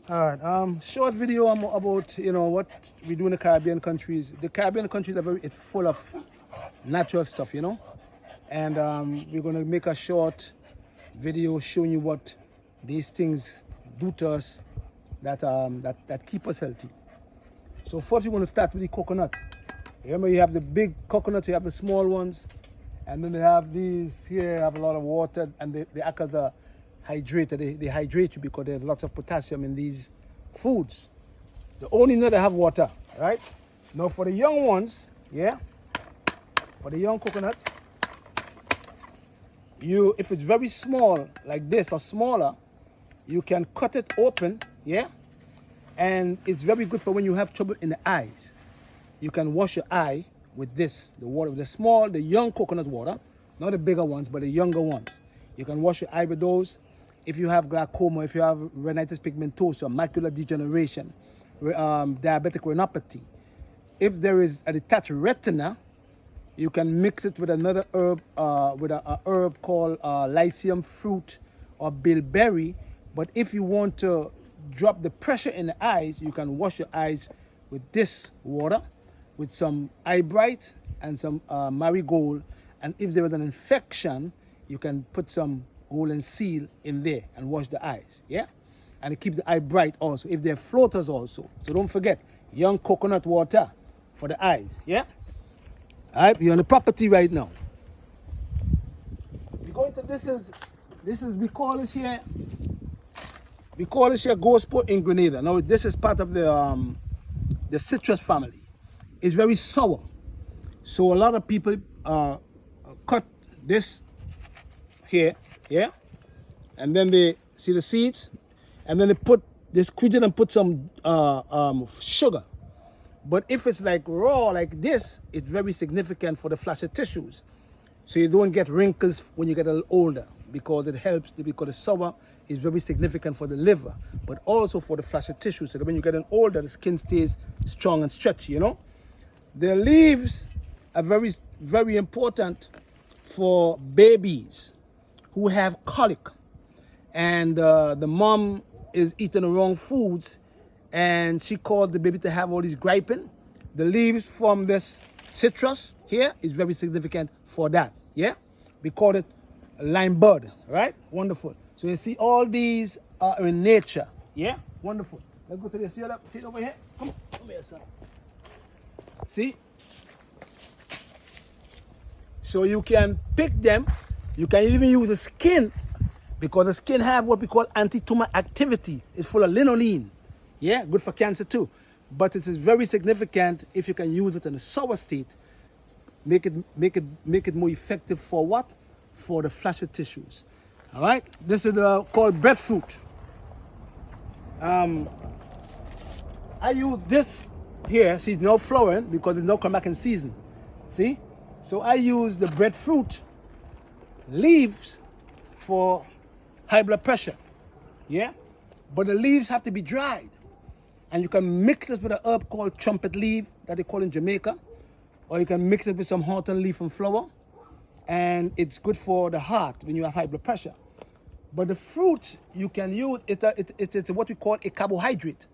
All right. Short video about what we do in the Caribbean countries. The Caribbean countries are it's full of natural stuff, and we're gonna make a short video showing you what these things do to us that keep us healthy. So first, we're gonna start with the coconut. Remember, you have the big coconuts, you have the small ones, and then they have these here have a lot of water, and they act as a hydrator. They hydrate you because there's lots of potassium in these foods. The only nut that have water, right? Now for the young ones, yeah, for the young coconut, if it's very small like this or smaller, you can cut it open, yeah, and it's very good for when you have trouble in the eyes. You can wash your eye with this, the water, the young coconut water, not the bigger ones, but the younger ones. You can wash your eye with those. If you have glaucoma, if you have retinitis pigmentosa, macular degeneration, diabetic retinopathy, if there is a detached retina, you can mix it with another herb, with a herb called lycium fruit or bilberry. But if you want to drop the pressure in the eyes, you can wash your eyes with this water, with some eye bright and some marigold. And if there is an infection, you can put some golden seal in there and wash the eyes, yeah? And it keeps the eye bright also, if they're floaters also. So don't forget, young coconut water for the eyes, yeah? All right, we're on the property right now. We're going to, we call this here Gosport in Grenada. Now, this is part of the citrus family. It's very sour. So a lot of people cut this here, yeah? And then they see the seeds, and then they squeeze it and put some sugar. But if it's like raw like this, it's very significant for the flaccid tissues. So you don't get wrinkles when you get a little older, because it helps, because the sour is very significant for the liver, but also for the flaccid tissues. So that when you get older, the skin stays strong and stretchy, The leaves are very, very important for babies who have colic, and the mom is eating the wrong foods, and she caused the baby to have all these griping. The leaves from this citrus here is very significant for that, yeah? We call it lime bud, right? Wonderful. So you see all these are in nature, yeah? Wonderful. Let's go to this. See it over here? Come here, son. See? So you can pick them. You can even use the skin, because the skin have what we call anti-tumor activity. It's full of linolene. Yeah, good for cancer too. But it is very significant if you can use it in a sour state. Make it more effective for what? For the flaccid tissues. All right. This is called breadfruit. I use this here. See, it's now flowering because it's now come back in season. See? So I use the breadfruit leaves for high blood pressure. Yeah? But the leaves have to be dried. And you can mix it with a herb called trumpet leaf that they call in Jamaica. Or you can mix it with some hawthorn leaf and flower. And it's good for the heart when you have high blood pressure. But the fruit you can use, it's what we call a carbohydrate.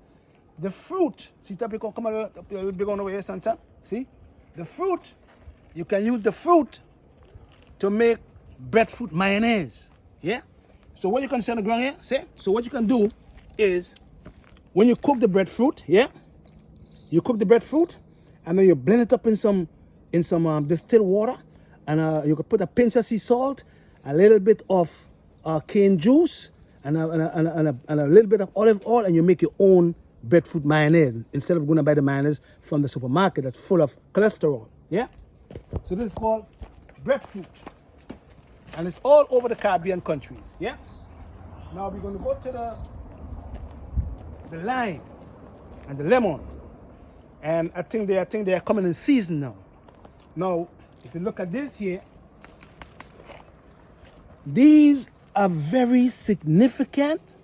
The fruit, see, come a little big on over here, Santa. See? The fruit, you can use the fruit to make breadfruit mayonnaise. Yeah? So what you can see on the ground here, see? So what you can do is, when you cook the breadfruit, yeah? You cook the breadfruit, and then you blend it up in some distilled water, and you can put a pinch of sea salt, a little bit of cane juice, and a little bit of olive oil, and you make your own breadfruit mayonnaise instead of going to buy the mayonnaise from the supermarket that's full of cholesterol. Yeah? So this is called breadfruit, and it's all over the Caribbean countries. Yeah? Now we're going to go to the lime and the lemon, and I think they are coming in season now. Now, if you look at this here, these are very significant.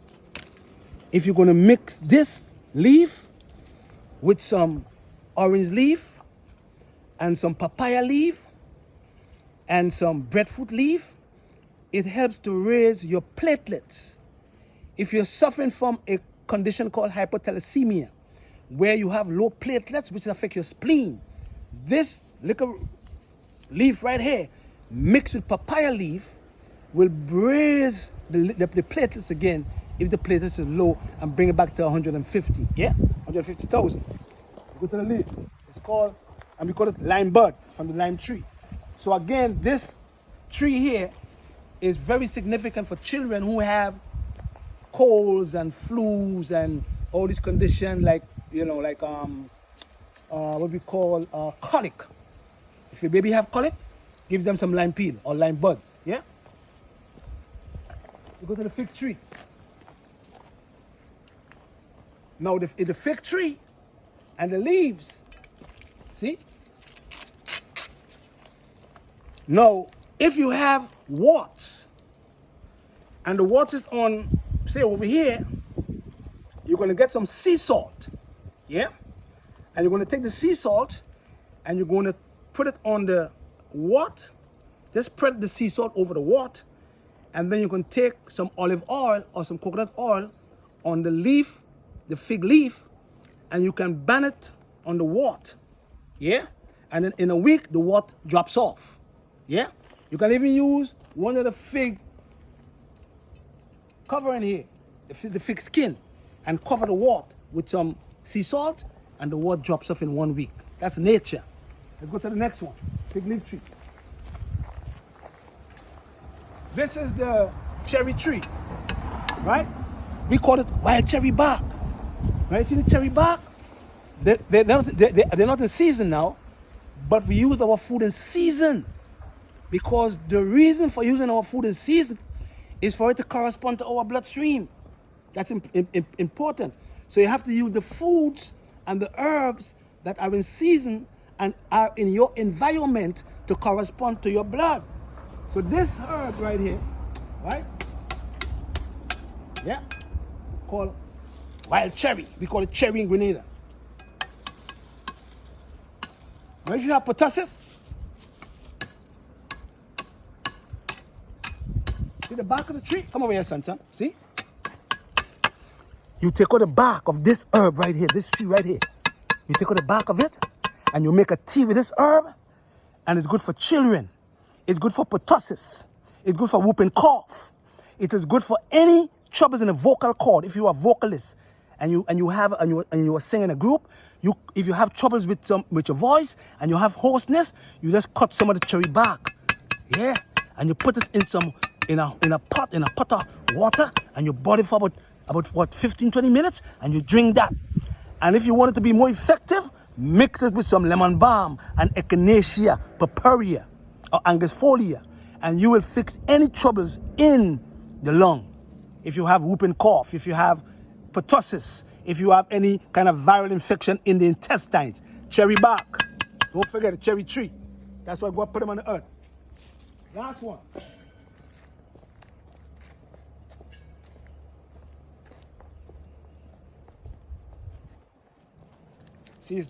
If you're going to mix this leaf with some orange leaf and some papaya leaf and some breadfruit leaf, it helps to raise your platelets. If you're suffering from a condition called hypothalassemia, where you have low platelets, which affect your spleen. This little leaf right here, mixed with papaya leaf, will raise the platelets again if the platelets is low and bring it back to 150. Yeah, 150,000. Go to the leaf. It's called, and we call it lime bud from the lime tree. So again, this tree here is very significant for children who have colds and flus and all these conditions, like what we call colic. If your baby have colic, give them some lime peel or lime bud. Yeah. You go to the fig tree. Now the fig tree and the leaves, see? Now, if you have warts, and the wart is on, say over here, you're going to get some sea salt, yeah? And you're going to take the sea salt and you're going to put it on the wart. Just spread the sea salt over the wart, and then you can take some olive oil or some coconut oil on the leaf, the fig leaf, and you can burn it on the wart, yeah? And then in a week, the wart drops off, yeah? You can even use one of the fig cover in here, the fig skin, and cover the wart with some sea salt, and the wart drops off in 1 week. That's nature. Let's go to the next one, fig leaf tree. This is the cherry tree, right? We call it wild cherry bark. Right? See the cherry bark? They're not in season now, but we use our food in season, because the reason for using our food in season is for it to correspond to our bloodstream. That's important. So you have to use the foods and the herbs that are in season and are in your environment to correspond to your blood. So this herb right here, right? Yeah, called wild cherry. We call it cherry in Grenada. Now if you have pertussis, see the bark of the tree? Come over here, son. See? You take out the bark of this herb right here, this tree right here. You take out the bark of it, and you make a tea with this herb, and it's good for children. It's good for pertussis. It's good for whooping cough. It is good for any troubles in the vocal cord. If you are a vocalist and you are singing a group, if you have troubles with your voice and you have hoarseness, you just cut some of the cherry bark, yeah, and you put it in a pot of water, and you boil it for about what, 15-20 minutes, and you drink that. And if you want it to be more effective, mix it with some lemon balm and echinacea, purpurea, or angustifolia, and you will fix any troubles in the lung. If you have whooping cough, if you have pertussis, if you have any kind of viral infection in the intestines, cherry bark. Don't forget the cherry tree. That's why God put them on the earth. Last one. See, it's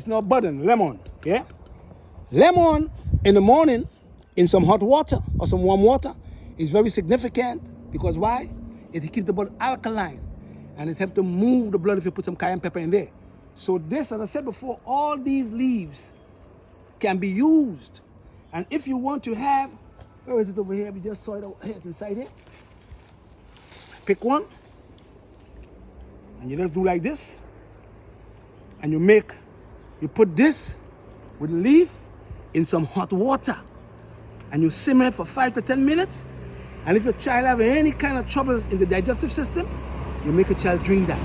no budding, lemon, yeah? Lemon in the morning in some hot water or some warm water is very significant, because why? It keeps the blood alkaline, and it helps to move the blood if you put some cayenne pepper in there. So this, as I said before, all these leaves can be used. And if you want to have, where is it over here? We just saw it over here inside here. Pick one, and you just do like this. And you put this with a leaf in some hot water, and you simmer it for 5 to 10 minutes. And if your child have any kind of troubles in the digestive system, you make a child drink that.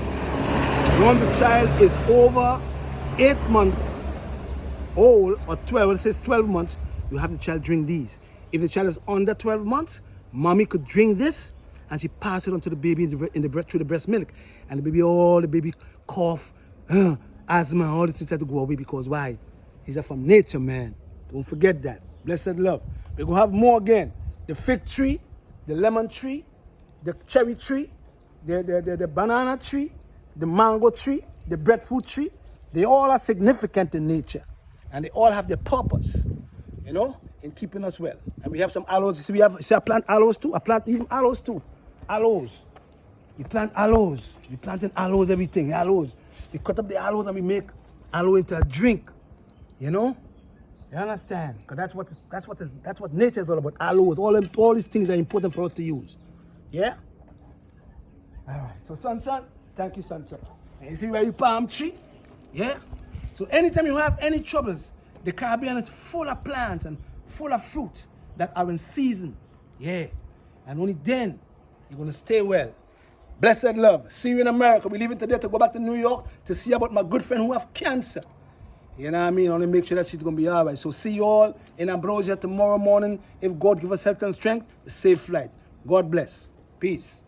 When the child is over 8 months old, or 12, it says 12 months, you have the child drink these. If the child is under 12 months, mommy could drink this, and she pass it on to the baby through the breast milk. And the baby cough, asthma, all the things have to go away, because why? These are from nature, man. Don't forget that. Blessed love. We're going to have more again. The fig tree, the lemon tree, the cherry tree, the banana tree, the mango tree, the breadfruit tree. They all are significant in nature, and they all have their purpose, in keeping us well. And we have some aloes. See, I plant aloes too. I plant even aloes too. Aloes. We plant aloes. We planting aloes, everything, aloes. We cut up the aloes and we make aloe into a drink. You know? You understand? Because that's what nature is all about. Aloes. All these things are important for us to use. Yeah? Alright. So son, thank you, son. And you see where you palm tree? Yeah? So anytime you have any troubles, the Caribbean is full of plants and full of fruits that are in season. Yeah. And only then you're going to stay well. Blessed love. See you in America. We're leaving today to go back to New York to see about my good friend who have cancer. You know what I mean? I want to make sure that she's going to be all right. So see you all in Ambrosia tomorrow morning. If God give us health and strength, a safe flight. God bless. Peace.